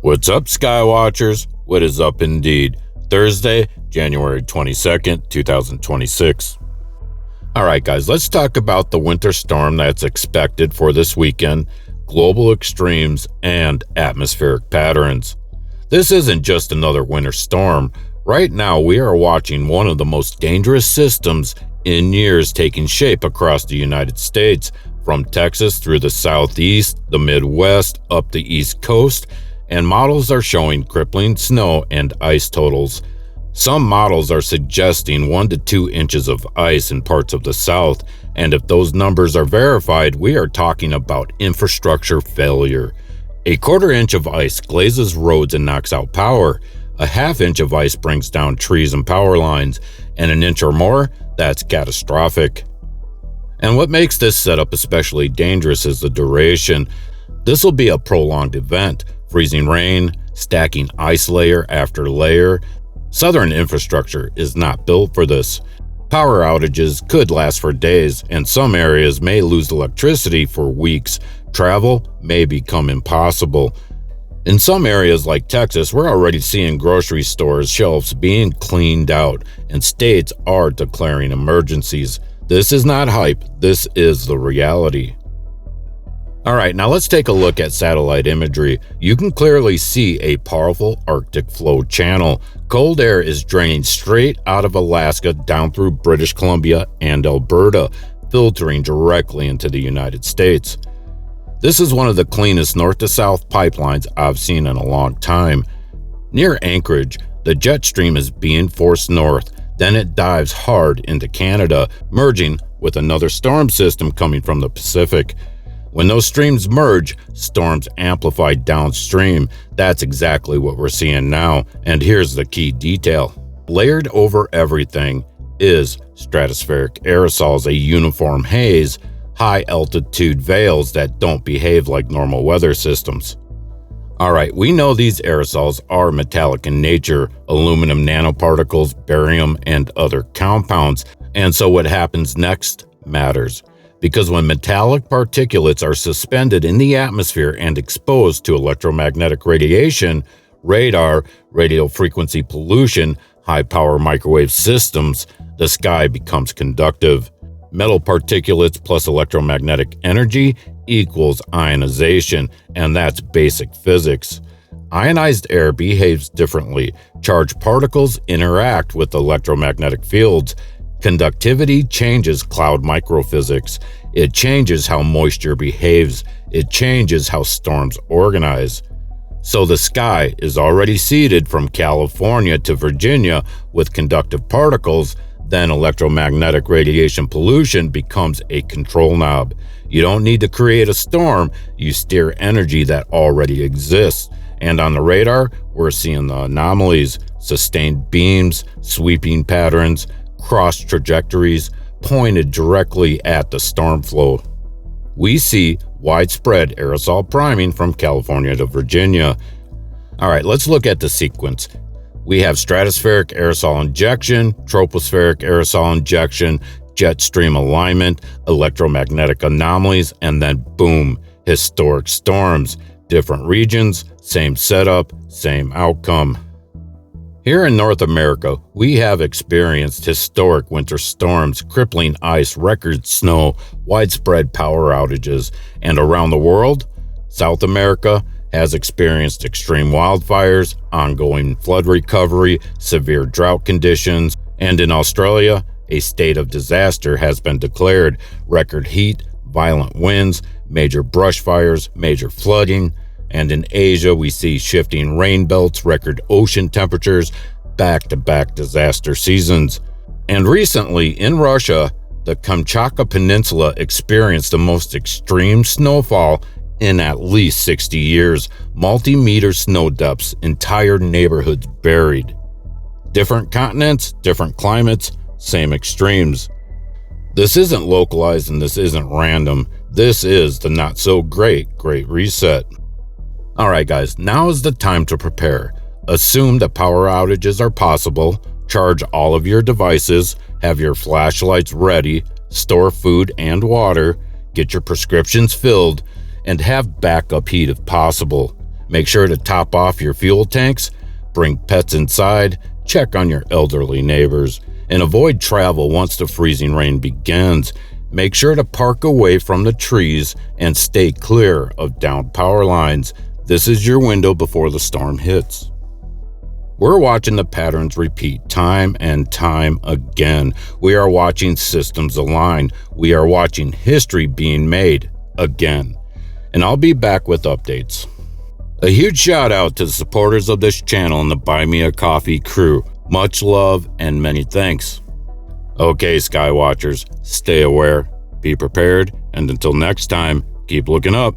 What's up, Skywatchers? What is up indeed? Thursday, January 22nd, 2026. Alright guys, let's talk about the winter storm that's expected for this weekend, global extremes, and atmospheric patterns. This isn't just another winter storm. Right now we are watching one of the most dangerous systems in years taking shape across the United States, from Texas through the southeast, the Midwest, up the East Coast, and models are showing crippling snow and ice totals. Some models are suggesting 1 to 2 inches of ice in parts of the South, and if those numbers are verified, we are talking about infrastructure failure. A 1/4 inch of ice glazes roads and knocks out power. A 1/2 inch of ice brings down trees and power lines, and 1 inch or more, that's catastrophic. And what makes this setup especially dangerous is the duration. This will be a prolonged event. Freezing rain, stacking ice layer after layer. Southern infrastructure is not built for this. Power outages could last for days, and some areas may lose electricity for weeks. Travel may become impossible. In some areas like Texas, we're already seeing grocery stores' shelves being cleaned out, and states are declaring emergencies. This is not hype, this is the reality. Alright, now let's take a look at satellite imagery. You can clearly see a powerful Arctic flow channel. Cold air is draining straight out of Alaska down through British Columbia and Alberta, filtering directly into the United States. This is one of the cleanest north-to-south pipelines I've seen in a long time. Near Anchorage, the jet stream is being forced north, then it dives hard into Canada, merging with another storm system coming from the Pacific. When those streams merge, storms amplify downstream. That's exactly what we're seeing now, and here's the key detail. Layered over everything is stratospheric aerosols, a uniform haze, high-altitude veils that don't behave like normal weather systems. Alright, we know these aerosols are metallic in nature, aluminum nanoparticles, barium, and other compounds, and so what happens next matters. Because when metallic particulates are suspended in the atmosphere and exposed to electromagnetic radiation, radar, radio frequency pollution, high-power microwave systems, the sky becomes conductive. Metal particulates plus electromagnetic energy equals ionization, and that's basic physics. Ionized air behaves differently. Charged particles interact with electromagnetic fields. Conductivity changes cloud microphysics. It changes how moisture behaves. It changes how storms organize. So the sky is already seeded from California to Virginia with conductive particles. Then electromagnetic radiation pollution becomes a control knob. You don't need to create a storm, you steer energy that already exists. And on the radar, we're seeing the anomalies, sustained beams, sweeping patterns, cross trajectories pointed directly at the storm flow. We see widespread aerosol priming from California to Virginia. Alright, let's look at the sequence. We have stratospheric aerosol injection, tropospheric aerosol injection, jet stream alignment, electromagnetic anomalies, and then boom, historic storms. Different regions, same setup, same outcome. Here in North America, we have experienced historic winter storms, crippling ice, record snow, widespread power outages, and around the world, South America has experienced extreme wildfires, ongoing flood recovery, severe drought conditions, and in Australia, a state of disaster has been declared. Record heat, violent winds, major brush fires, major flooding. And in Asia, we see shifting rain belts, record ocean temperatures, back-to-back disaster seasons. And recently, in Russia, the Kamchatka Peninsula experienced the most extreme snowfall in at least 60 years. Multi-meter snow depths, entire neighborhoods buried. Different continents, different climates, same extremes. This isn't localized and this isn't random. This is the not-so-great Great Reset. Alright guys, now is the time to prepare. Assume that power outages are possible, charge all of your devices, have your flashlights ready, store food and water, get your prescriptions filled, and have backup heat if possible. Make sure to top off your fuel tanks, bring pets inside, check on your elderly neighbors, and avoid travel once the freezing rain begins. Make sure to park away from the trees and stay clear of downed power lines. This is your window before the storm hits. We're watching the patterns repeat time and time again. We are watching systems align. We are watching history being made again. And I'll be back with updates. A huge shout out to the supporters of this channel and the Buy Me a Coffee crew. Much love and many thanks. Okay, Skywatchers, stay aware, be prepared, and until next time, keep looking up.